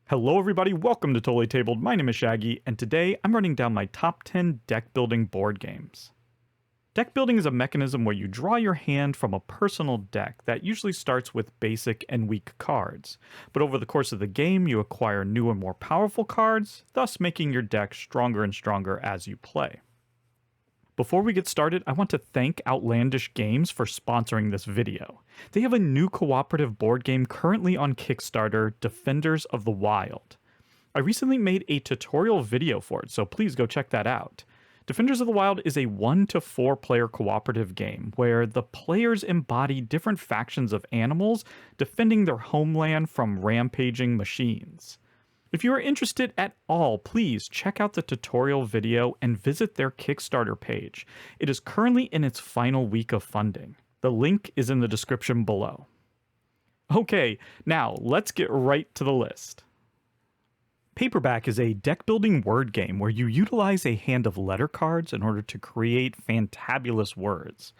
Hello everybody, welcome to Totally Tabled. My name is Shaggy, and today I'm running down my top 10 deck building board games. Deck building is a mechanism where you draw your hand from a personal deck that usually starts with basic and weak cards, but over the course of the game you acquire new and more powerful cards, thus making your deck stronger and stronger as you play. Before we get started, I want to thank Outlandish Games for sponsoring this video. They have a new cooperative board game currently on Kickstarter, Defenders of the Wild. I recently made a tutorial video for it, so please go check that out. Defenders of the Wild is a 1 to 4 player cooperative game where the players embody different factions of animals defending their homeland from rampaging machines. If you are interested at all, please check out the tutorial video and visit their Kickstarter page. It is currently in its final week of funding. The link is in the description below. Okay, now let's get right to the list. Paperback is a deck-building word game where you utilize a hand of letter cards in order to create fantabulous words.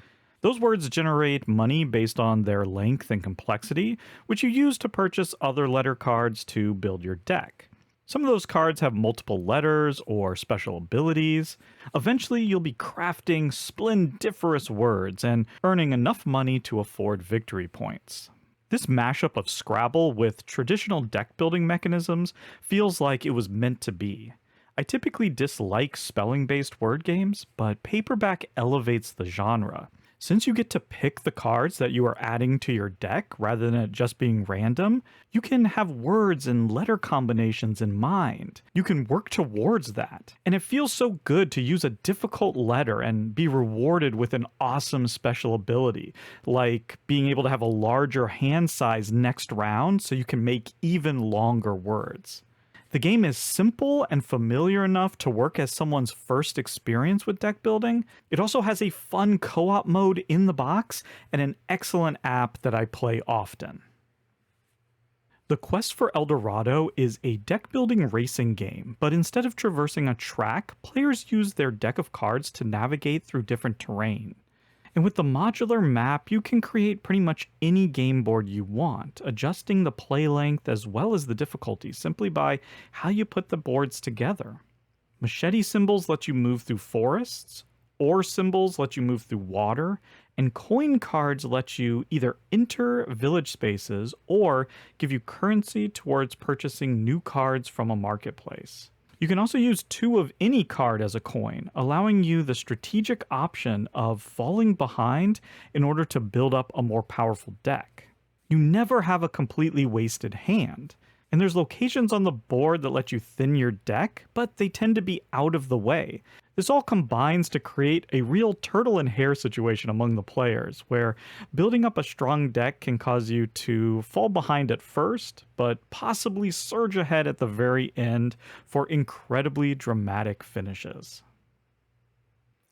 Those words generate money based on their length and complexity, which you use to purchase other letter cards to build your deck. Some of those cards have multiple letters or special abilities. Eventually, you'll be crafting splendiferous words and earning enough money to afford victory points. This mashup of Scrabble with traditional deck building mechanisms feels like it was meant to be. I typically dislike spelling-based word games, but Paperback elevates the genre. Since you get to pick the cards that you are adding to your deck rather than it just being random, you can have words and letter combinations in mind. You can work towards that. And it feels so good to use a difficult letter and be rewarded with an awesome special ability, like being able to have a larger hand size next round so you can make even longer words. The game is simple and familiar enough to work as someone's first experience with deck building. It also has a fun co-op mode in the box and an excellent app that I play often. The Quest for El Dorado is a deck-building racing game, but instead of traversing a track, players use their deck of cards to navigate through different terrain. And with the modular map, you can create pretty much any game board you want, adjusting the play length as well as the difficulty simply by how you put the boards together. Machete symbols let you move through forests, ore symbols let you move through water, and coin cards let you either enter village spaces or give you currency towards purchasing new cards from a marketplace. You can also use 2 of any card as a coin, allowing you the strategic option of falling behind in order to build up a more powerful deck. You never have a completely wasted hand, and there's locations on the board that let you thin your deck, but they tend to be out of the way. This all combines to create a real turtle and hare situation among the players, where building up a strong deck can cause you to fall behind at first, but possibly surge ahead at the very end for incredibly dramatic finishes.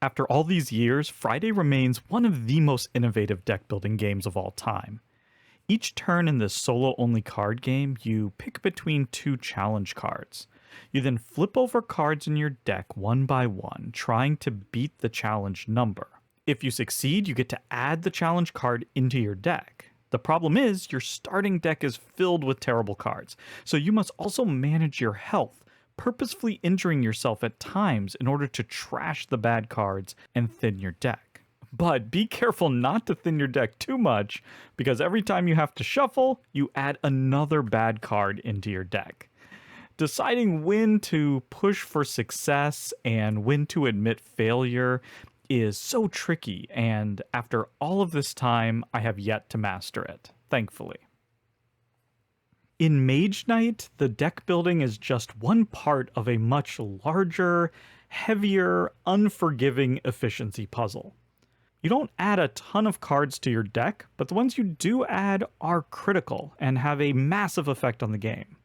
After all these years, Friday remains one of the most innovative deck building games of all time. Each turn in this solo-only card game, you pick between 2 challenge cards. You then flip over cards in your deck one by one, trying to beat the challenge number. If you succeed, you get to add the challenge card into your deck. The problem is, your starting deck is filled with terrible cards, so you must also manage your health, purposefully injuring yourself at times in order to trash the bad cards and thin your deck. But be careful not to thin your deck too much, because every time you have to shuffle, you add another bad card into your deck. Deciding when to push for success and when to admit failure is so tricky, and after all of this time, I have yet to master it, thankfully. In Mage Knight, the deck building is just one part of a much larger, heavier, unforgiving efficiency puzzle. You don't add a ton of cards to your deck, but the ones you do add are critical and have a massive effect on the game.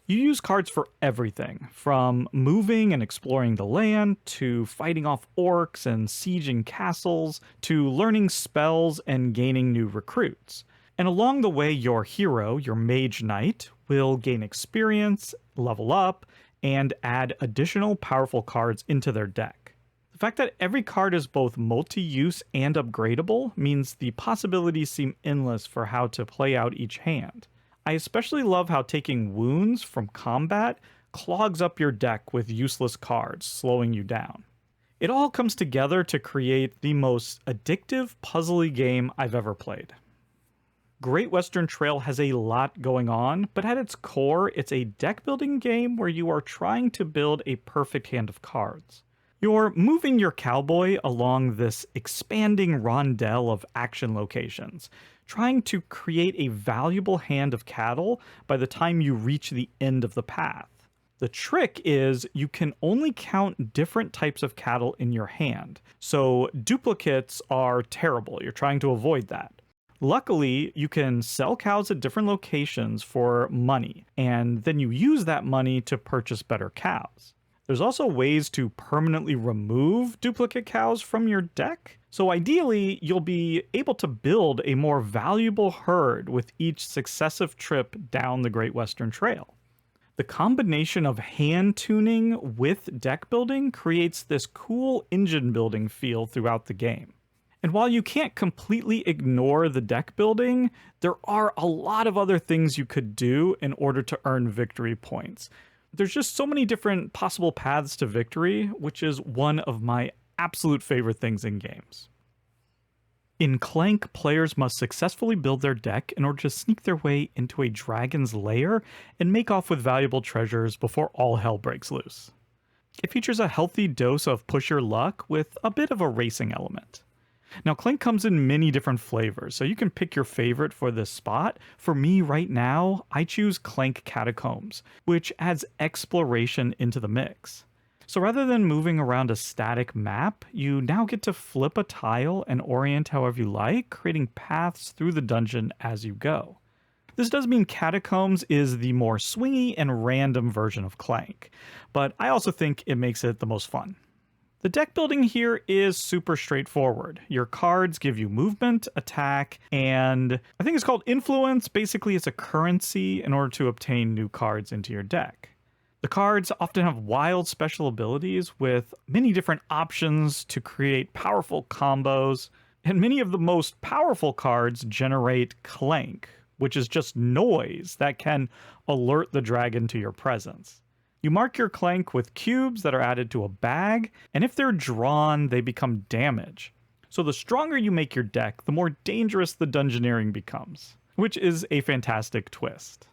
You use cards for everything, from moving and exploring the land, to fighting off orcs and sieging castles, to learning spells and gaining new recruits. And along the way, your hero, your Mage Knight, will gain experience, level up, and add additional powerful cards into their deck. The fact that every card is both multi-use and upgradable means the possibilities seem endless for how to play out each hand. I especially love how taking wounds from combat clogs up your deck with useless cards, slowing you down. It all comes together to create the most addictive, puzzly game I've ever played. Great Western Trail has a lot going on, but at its core, it's a deck building game where you are trying to build a perfect hand of cards. You're moving your cowboy along this expanding rondel of action locations, trying to create a valuable hand of cattle by the time you reach the end of the path. The trick is you can only count different types of cattle in your hand, so duplicates are terrible. You're trying to avoid that. Luckily, you can sell cows at different locations for money, and then you use that money to purchase better cows. There's also ways to permanently remove duplicate cows from your deck, so ideally, you'll be able to build a more valuable herd with each successive trip down the Great Western Trail. The combination of hand tuning with deck building creates this cool engine building feel throughout the game. And while you can't completely ignore the deck building, there are a lot of other things you could do in order to earn victory points. There's just so many different possible paths to victory, which is one of my absolute favorite things in games. In Clank, players must successfully build their deck in order to sneak their way into a dragon's lair and make off with valuable treasures before all hell breaks loose. It features a healthy dose of push your luck with a bit of a racing element. Now, Clank comes in many different flavors, so you can pick your favorite for this spot. For me right now, I choose Clank Catacombs, which adds exploration into the mix. So rather than moving around a static map, you now get to flip a tile and orient however you like, creating paths through the dungeon as you go. This does mean Catacombs is the more swingy and random version of Clank, but I also think it makes it the most fun. The deck building here is super straightforward. Your cards give you movement, attack, and I think it's called influence. Basically, it's a currency in order to obtain new cards into your deck. The cards often have wild special abilities with many different options to create powerful combos, and many of the most powerful cards generate Clank, which is just noise that can alert the dragon to your presence. You mark your Clank with cubes that are added to a bag, and if they're drawn, they become damage. So the stronger you make your deck, the more dangerous the dungeoneering becomes, which is a fantastic twist.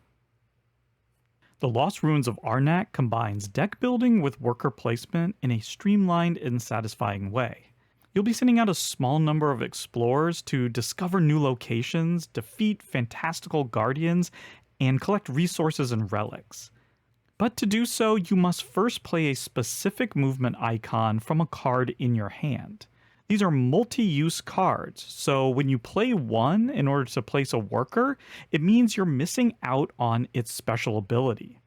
The Lost Ruins of Arnak combines deck building with worker placement in a streamlined and satisfying way. You'll be sending out a small number of explorers to discover new locations, defeat fantastical guardians, and collect resources and relics. But to do so, you must first play a specific movement icon from a card in your hand. These are multi-use cards, so when you play one in order to place a worker, it means you're missing out on its special ability.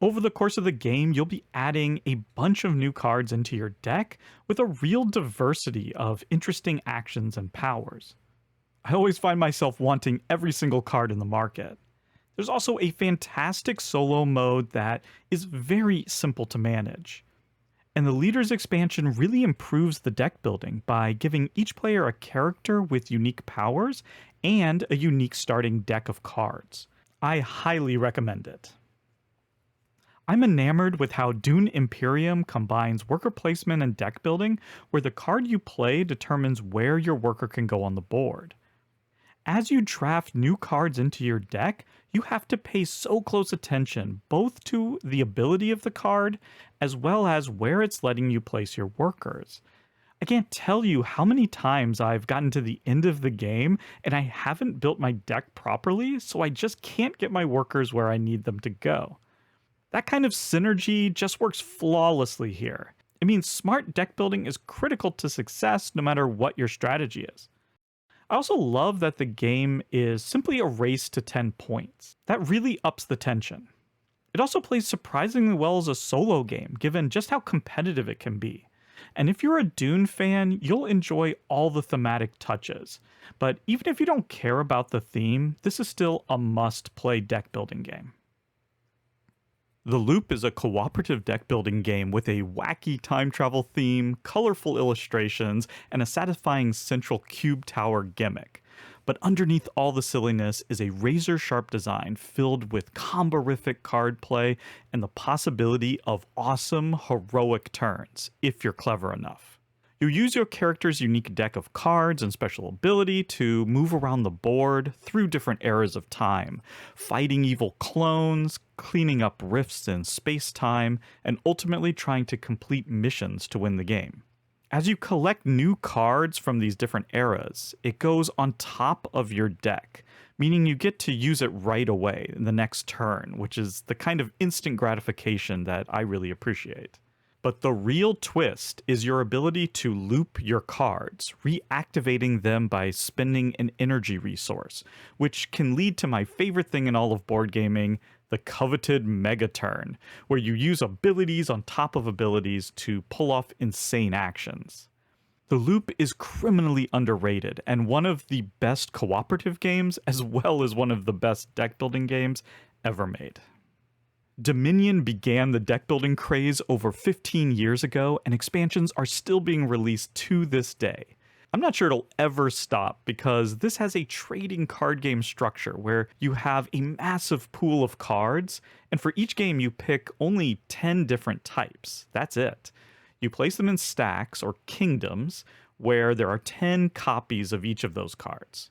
Over the course of the game, you'll be adding a bunch of new cards into your deck with a real diversity of interesting actions and powers. I always find myself wanting every single card in the market. There's also a fantastic solo mode that is very simple to manage. And the Leaders expansion really improves the deck building by giving each player a character with unique powers and a unique starting deck of cards. I highly recommend it. I'm enamored with how Dune Imperium combines worker placement and deck building, where the card you play determines where your worker can go on the board. As you draft new cards into your deck, you have to pay so close attention both to the ability of the card as well as where it's letting you place your workers. I can't tell you how many times I've gotten to the end of the game and I haven't built my deck properly, so I just can't get my workers where I need them to go. That kind of synergy just works flawlessly here. It means smart deck building is critical to success no matter what your strategy is. I also love that the game is simply a race to 10 points. That really ups the tension. It also plays surprisingly well as a solo game, given just how competitive it can be. And if you're a Dune fan, you'll enjoy all the thematic touches. But even if you don't care about the theme, this is still a must-play deck building game. The Loop is a cooperative deck building game with a wacky time travel theme, colorful illustrations, and a satisfying central cube tower gimmick. But underneath all the silliness is a razor-sharp design filled with comborific card play and the possibility of awesome, heroic turns, if you're clever enough. You use your character's unique deck of cards and special ability to move around the board through different eras of time, fighting evil clones, cleaning up rifts in space-time, and ultimately trying to complete missions to win the game. As you collect new cards from these different eras, it goes on top of your deck, meaning you get to use it right away in the next turn, which is the kind of instant gratification that I really appreciate. But the real twist is your ability to loop your cards, reactivating them by spending an energy resource, which can lead to my favorite thing in all of board gaming, the coveted Mega Turn, where you use abilities on top of abilities to pull off insane actions. The loop is criminally underrated and one of the best cooperative games as well as one of the best deck building games ever made. Dominion began the deck building craze over 15 years ago, and expansions are still being released to this day. I'm not sure it'll ever stop because this has a trading card game structure where you have a massive pool of cards, and for each game you pick only 10 different types. That's it. You place them in stacks or kingdoms where there are 10 copies of each of those cards.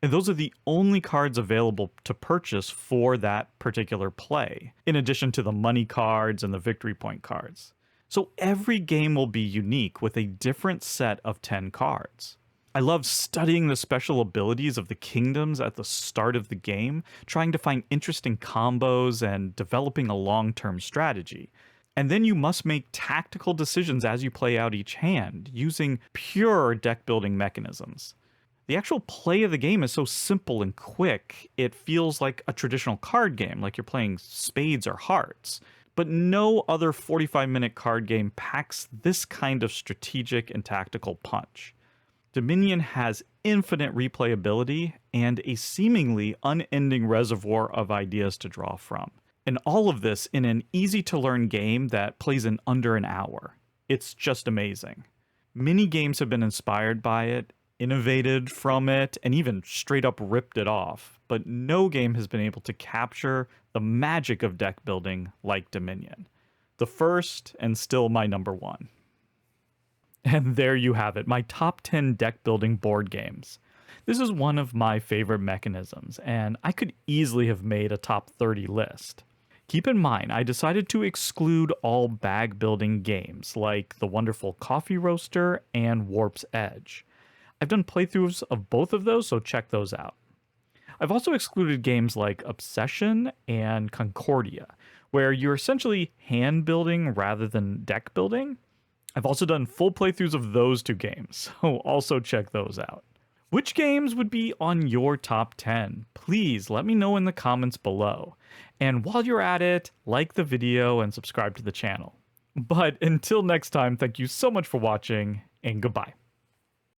And those are the only cards available to purchase for that particular play, in addition to the money cards and the victory point cards. So every game will be unique with a different set of 10 cards. I love studying the special abilities of the kingdoms at the start of the game, trying to find interesting combos and developing a long-term strategy. And then you must make tactical decisions as you play out each hand, using pure deck building mechanisms. The actual play of the game is so simple and quick, it feels like a traditional card game, like you're playing spades or hearts. But no other 45-minute card game packs this kind of strategic and tactical punch. Dominion has infinite replayability and a seemingly unending reservoir of ideas to draw from. And all of this in an easy-to-learn game that plays in under an hour. It's just amazing. Many games have been inspired by it, innovated from it, and even straight up ripped it off, but no game has been able to capture the magic of deck building like Dominion. The first, and still my number one. And there you have it, my top 10 deck building board games. This is one of my favorite mechanisms, and I could easily have made a top 30 list. Keep in mind, I decided to exclude all bag building games, like the wonderful Coffee Roaster and Warp's Edge. I've done playthroughs of both of those, so check those out. I've also excluded games like Obsession and Concordia, where you're essentially hand building rather than deck building. I've also done full playthroughs of those two games, so also check those out. Which games would be on your top 10? Please let me know in the comments below. And while you're at it, like the video and subscribe to the channel. But until next time, thank you so much for watching, and goodbye.